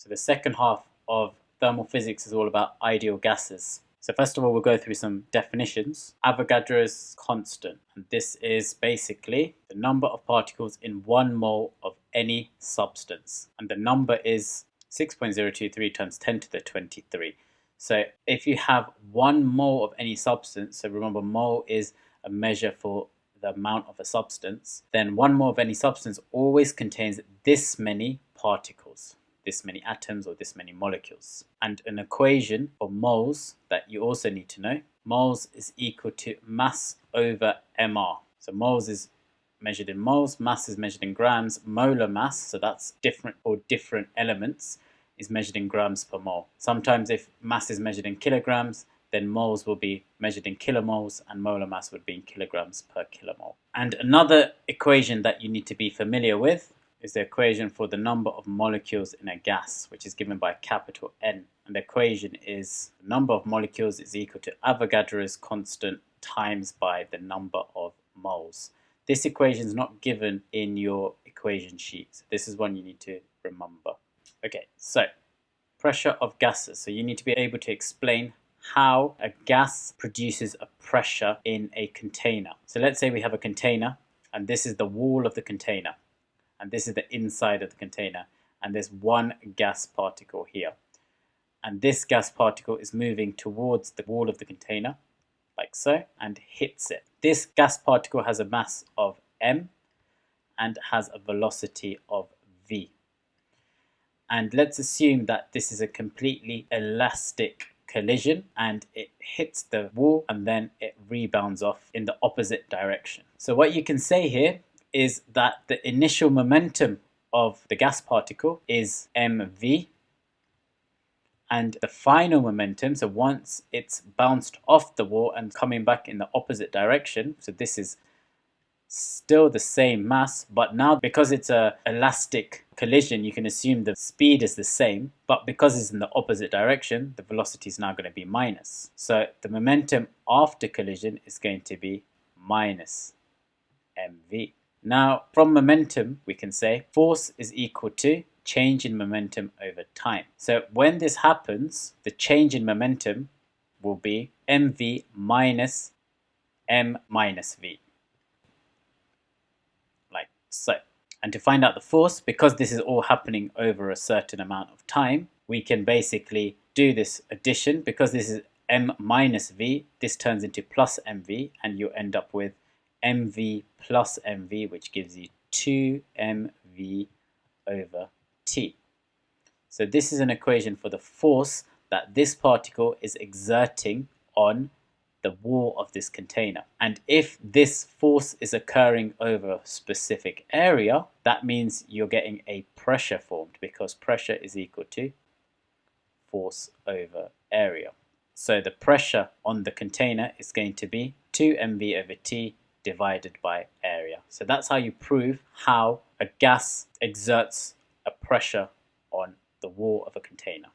So the second half of thermal physics is all about ideal gases. So first of all, we'll go through some definitions. Avogadro's constant, and this is basically the number of particles in 1 mole of any substance, and the number is 6.023 times 10 to the 23. So if you have 1 mole of any substance, so remember mole is a measure for the amount of a substance, then 1 mole of any substance always contains this many particles, this many atoms or this many molecules. And an equation for moles that you also need to know, moles is equal to mass over mR. So moles is measured in moles, mass is measured in grams, molar mass, so that's different for different elements, is measured in grams per mole. Sometimes if mass is measured in kilograms, then moles will be measured in kilomoles and molar mass would be in kilograms per kilomole. And another equation that you need to be familiar with is the equation for the number of molecules in a gas, which is given by capital N. And the equation is the number of molecules is equal to Avogadro's constant times by the number of moles. This equation is not given in your equation sheet. So this is one you need to remember. Okay, so pressure of gases. So you need to be able to explain how a gas produces a pressure in a container. So let's say we have a container and this is the wall of the container and this is the inside of the container and there's one gas particle here. And this gas particle is moving towards the wall of the container like so and hits it. This gas particle has a mass of m and has a velocity of v. And let's assume that this is a completely elastic collision and it hits the wall and then it rebounds off in the opposite direction. So what you can say here is that the initial momentum of the gas particle is mv, and the final momentum, so once it's bounced off the wall and coming back in the opposite direction, so this is still the same mass, but now because it's a elastic collision, you can assume the speed is the same, but because it's in the opposite direction, the velocity is now going to be minus. So the momentum after collision is going to be minus mv. Now from momentum we can say force is equal to change in momentum over time. So when this happens, the change in momentum will be mv minus m minus v. So, and to find out the force, because this is all happening over a certain amount of time, we can basically do this addition. Because this is m minus v, this turns into plus mv, and you end up with mv plus mv, which gives you 2mv over t. So this is an equation for the force that this particle is exerting on the wall of this container. And if this force is occurring over a specific area, that means you're getting a pressure formed, because pressure is equal to force over area. So the pressure on the container is going to be 2mv over t divided by area. So that's how you prove how a gas exerts a pressure on the wall of a container.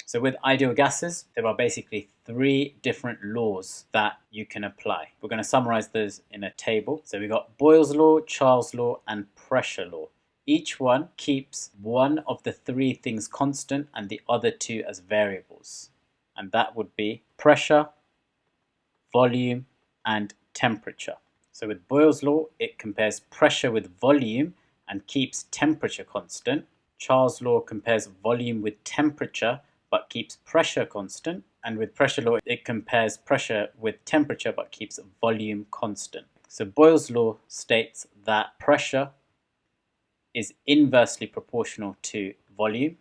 So with ideal gases, there are basically 3 different laws that you can apply. We're going to summarize those in a table. So we've got Boyles law, Charles law, and pressure law. Each one keeps one of the 3 things constant and the other 2 as variables. And that would be pressure, volume, and temperature. So with Boyles law, it compares pressure with volume and keeps temperature constant. Charles law compares volume with temperature but keeps pressure constant, and with pressure law it compares pressure with temperature but keeps volume constant. So Boyles law states that pressure is inversely proportional to volume.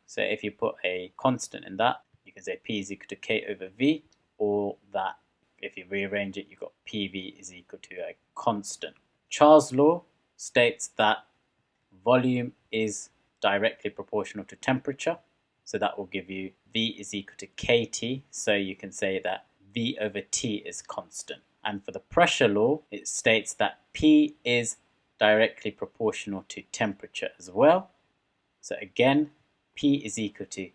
So if you put a constant in that, you can say P is equal to K over V, or that if you rearrange it, you've got PV is equal to a constant. Charles law states that volume is directly proportional to temperature. So that will give you V is equal to KT. So you can say that V over T is constant. And for the pressure law, it states that P is directly proportional to temperature as well. So again, P is equal to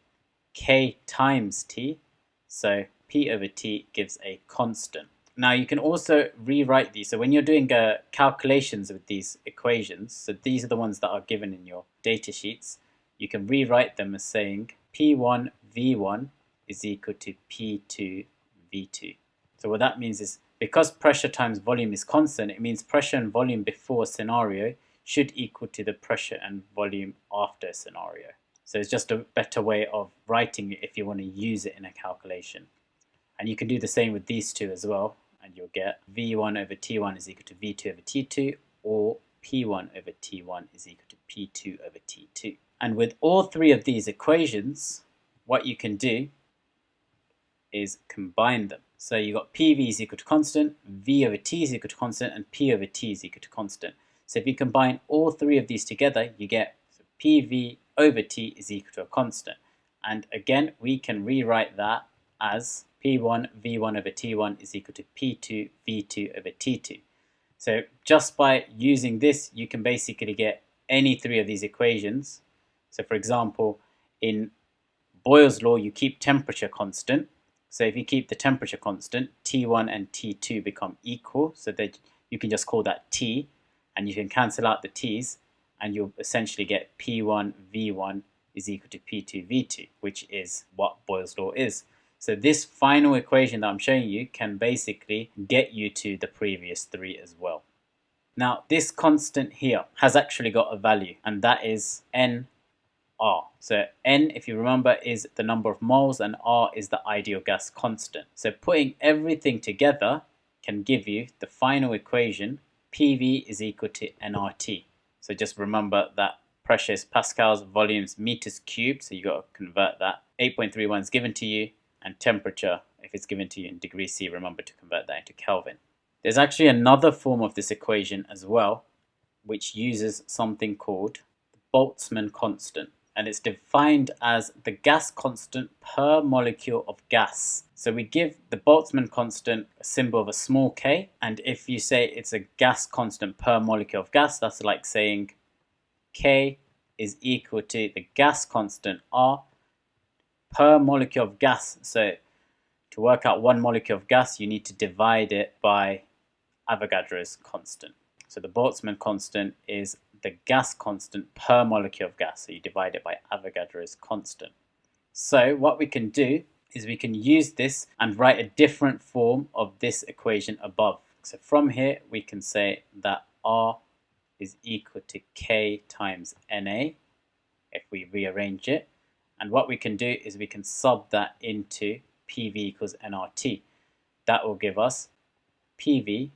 K times T. So P over T gives a constant. Now you can also rewrite these. So when you're doing calculations with these equations, so these are the ones that are given in your data sheets, you can rewrite them as saying P1 V1 is equal to P2 V2. So what that means is, because pressure times volume is constant, it means pressure and volume before a scenario should equal to the pressure and volume after a scenario. So it's just a better way of writing it if you want to use it in a calculation. And you can do the same with these two as well, and you'll get V1 over T1 is equal to V2 over T2, or P1 over T1 is equal to P2 over T2. And with all three of these equations, what you can do is combine them. So you've got PV is equal to constant, V over T is equal to constant, and P over T is equal to constant. So if you combine all three of these together, you get PV over T is equal to a constant. And again, we can rewrite that as P1 V1 over T1 is equal to P2 V2 over T2. So just by using this, you can basically get any three of these equations. So for example, in Boyles' law, you keep temperature constant. So if you keep the temperature constant, T1 and T2 become equal. So that you can just call that T, and you can cancel out the T's, and you'll essentially get P1 V1 is equal to P2 V2, which is what Boyles' law is. So this final equation that I'm showing you can basically get you to the previous three as well. Now this constant here has actually got a value, and that is N R. So N, if you remember, is the number of moles, and R is the ideal gas constant. So putting everything together can give you the final equation, PV is equal to nRT. So just remember that pressure is pascals, volume is meters cubed, so you got to convert that. 8.31 is given to you, and temperature, if it's given to you in degrees C, remember to convert that into Kelvin. There's actually another form of this equation as well, which uses something called the Boltzmann constant, and it's defined as the gas constant per molecule of gas. So we give the Boltzmann constant a symbol of a small k, and if you say it's a gas constant per molecule of gas, that's like saying K is equal to the gas constant R per molecule of gas. So to work out one molecule of gas, you need to divide it by Avogadro's constant. So the Boltzmann constant is the gas constant per molecule of gas. So you divide it by Avogadro's constant. So what we can do is we can use this and write a different form of this equation above. So from here, we can say that R is equal to K times Na if we rearrange it. And what we can do is we can sub that into PV equals nRT. That will give us PV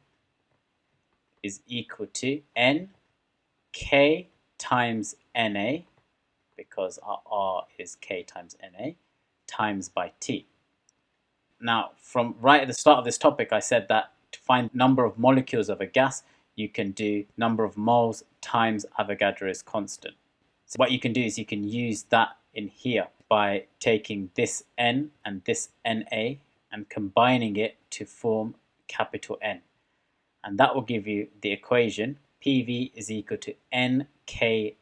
is equal to Nk times Na, because our R is K times Na, times by T. Now, from right at the start of this topic, I said that to find number of molecules of a gas, you can do number of moles times Avogadro's constant. So what you can do is you can use that in here by taking this N and this Na and combining it to form capital N. And that will give you the equation PV is equal to Nkt.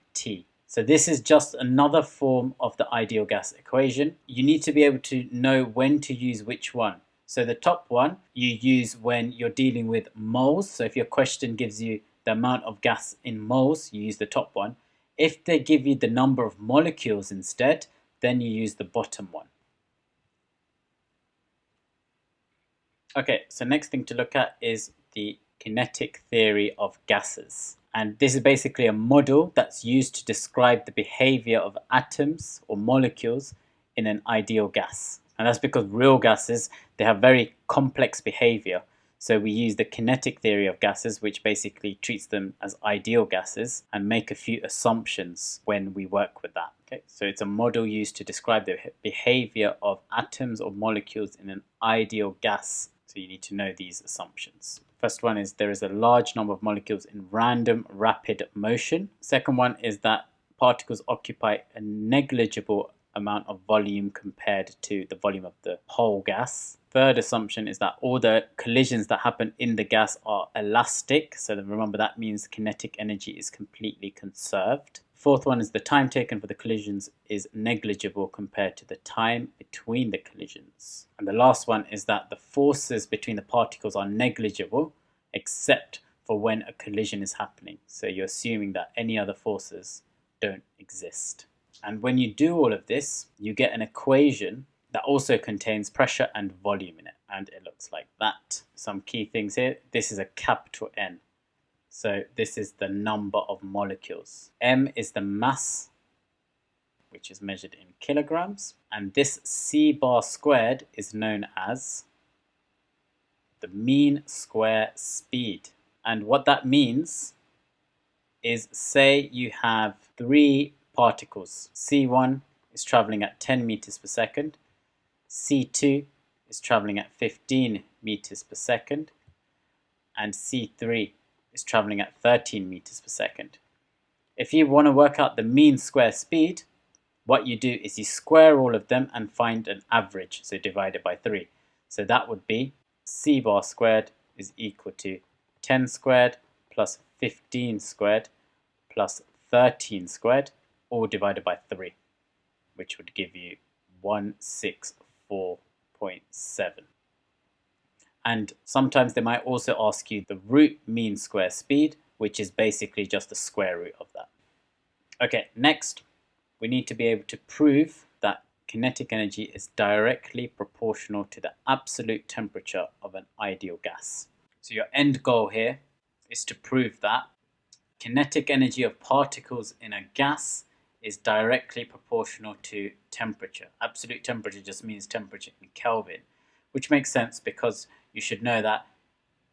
So this is just another form of the ideal gas equation. You need to be able to know when to use which one. So the top one you use when you're dealing with moles. So if your question gives you the amount of gas in moles, you use the top one. If they give you the number of molecules instead, then you use the bottom one. Okay, so next thing to look at is the kinetic theory of gases. And this is basically a model that's used to describe the behavior of atoms or molecules in an ideal gas. And that's because real gases, they have very complex behavior. So we use the kinetic theory of gases, which basically treats them as ideal gases, and make a few assumptions when we work with that. Okay, so it's a model used to describe the behavior of atoms or molecules in an ideal gas. So you need to know these assumptions. First one is there is a large number of molecules in random rapid motion. Second one is that particles occupy a negligible amount of volume compared to the volume of the whole gas. Third assumption is that all the collisions that happen in the gas are elastic. So remember, that means kinetic energy is completely conserved. Fourth one is the time taken for the collisions is negligible compared to the time between the collisions. And the last one is that the forces between the particles are negligible except for when a collision is happening. So you're assuming that any other forces don't exist. And when you do all of this, you get an equation that also contains pressure and volume in it. And it looks like that. Some key things here. This is a capital N. So this is the number of molecules. M is the mass, which is measured in kilograms. And this c bar squared is known as the mean square speed. And what that means is, say you have 3 particles. C1 is traveling at 10 meters per second. C2 is traveling at 15 meters per second. And C3 is traveling at 13 meters per second. If you want to work out the mean square speed, what you do is you square all of them and find an average, so divide it by 3. So that would be c bar squared is equal to 10 squared plus 15 squared plus 13 squared, all divided by 3, which would give you 164.7. And sometimes they might also ask you the root mean square speed, which is basically just the square root of that. Okay, next, we need to be able to prove that kinetic energy is directly proportional to the absolute temperature of an ideal gas. So your end goal here is to prove that kinetic energy of particles in a gas is directly proportional to temperature. Absolute temperature just means temperature in Kelvin, which makes sense because you should know that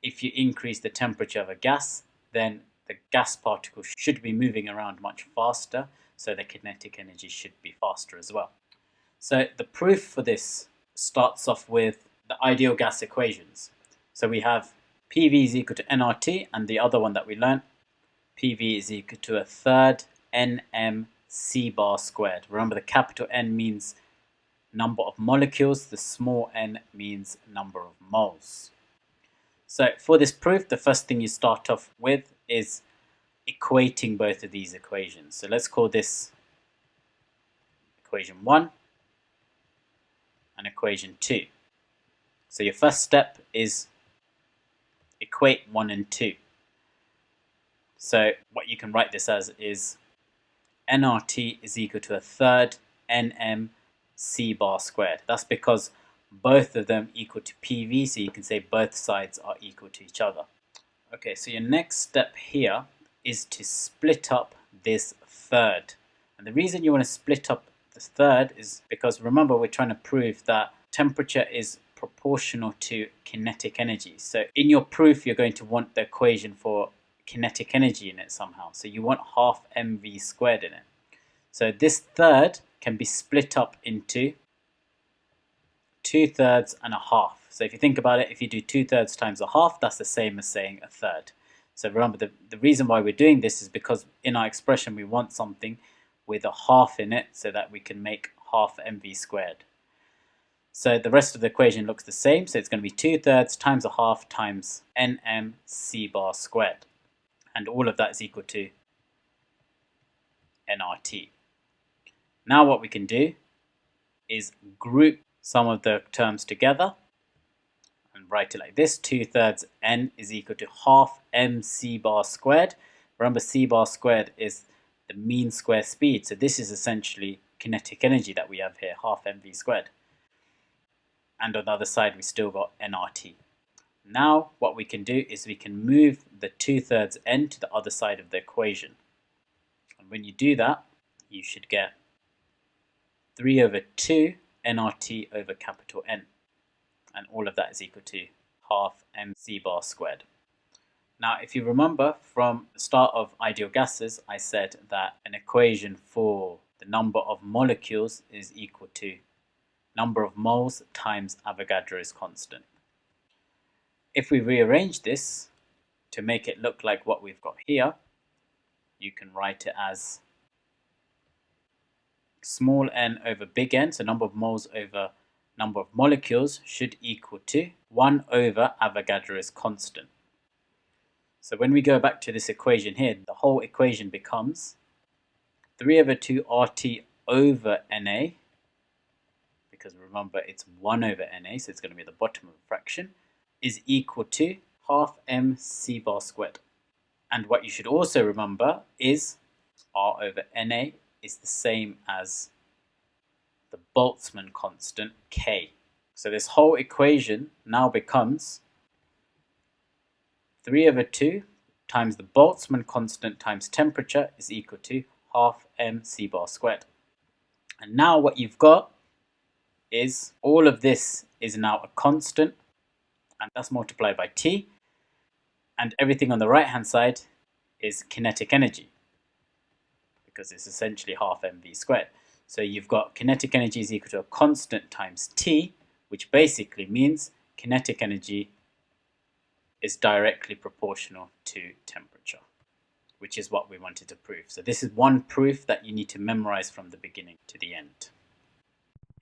if you increase the temperature of a gas, then the gas particles should be moving around much faster, so the kinetic energy should be faster as well. So the proof for this starts off with the ideal gas equations. So we have PV is equal to nRT, and the other one that we learned, PV is equal to a third nm c bar squared. Remember, the capital N means number of molecules, the small n means number of moles. So for this proof, the first thing you start off with is equating both of these equations. So let's call this equation 1 and equation 2. So your first step is equate 1 and 2. So what you can write this as is nRT is equal to a third nm c bar squared. That's because both of them equal to PV, so you can say both sides are equal to each other. Okay, so your next step here is to split up this third. And the reason you want to split up the third is because, remember, we're trying to prove that temperature is proportional to kinetic energy. So in your proof, you're going to want the equation for kinetic energy in it somehow. So you want half mv squared in it. So this third can be split up into 2/3 and a half. So if you think about it, if you do 2/3 times a half, that's the same as saying a third. So remember, the reason why we're doing this is because in our expression we want something with a half in it so that we can make half mv squared. So the rest of the equation looks the same. So it's going to be 2/3 times a half times nm c bar squared. And all of that is equal to nRT. Now what we can do is group some of the terms together and write it like this. 2/3 n is equal to half m c bar squared. Remember, c bar squared is the mean square speed. So this is essentially kinetic energy that we have here, half mv squared. And on the other side, we still got nRT. Now what we can do is we can move the 2/3 n to the other side of the equation. And when you do that, you should get 3/2 nRT over capital N. And all of that is equal to half mc bar squared. Now, if you remember from the start of ideal gases, I said that an equation for the number of molecules is equal to number of moles times Avogadro's constant. If we rearrange this to make it look like what we've got here, you can write it as small n over big N, so number of moles over number of molecules, should equal to 1 over Avogadro's constant. So when we go back to this equation here, the whole equation becomes 3/2 RT over NA, because remember it's 1 over NA, so it's going to be at the bottom of the fraction, is equal to half m c bar squared. And what you should also remember is R over NA is the same as the Boltzmann constant K. So this whole equation now becomes 3/2 times the Boltzmann constant times temperature is equal to half mc bar squared. And now what you've got is all of this is now a constant, and that's multiplied by T, and everything on the right hand side is kinetic energy, because it's essentially half mv squared. So you've got kinetic energy is equal to a constant times T, which basically means kinetic energy is directly proportional to temperature, which is what we wanted to prove. So this is one proof that you need to memorize from the beginning to the end.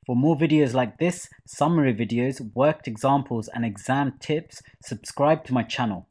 For more videos like this, summary videos, worked examples, and exam tips, subscribe to my channel.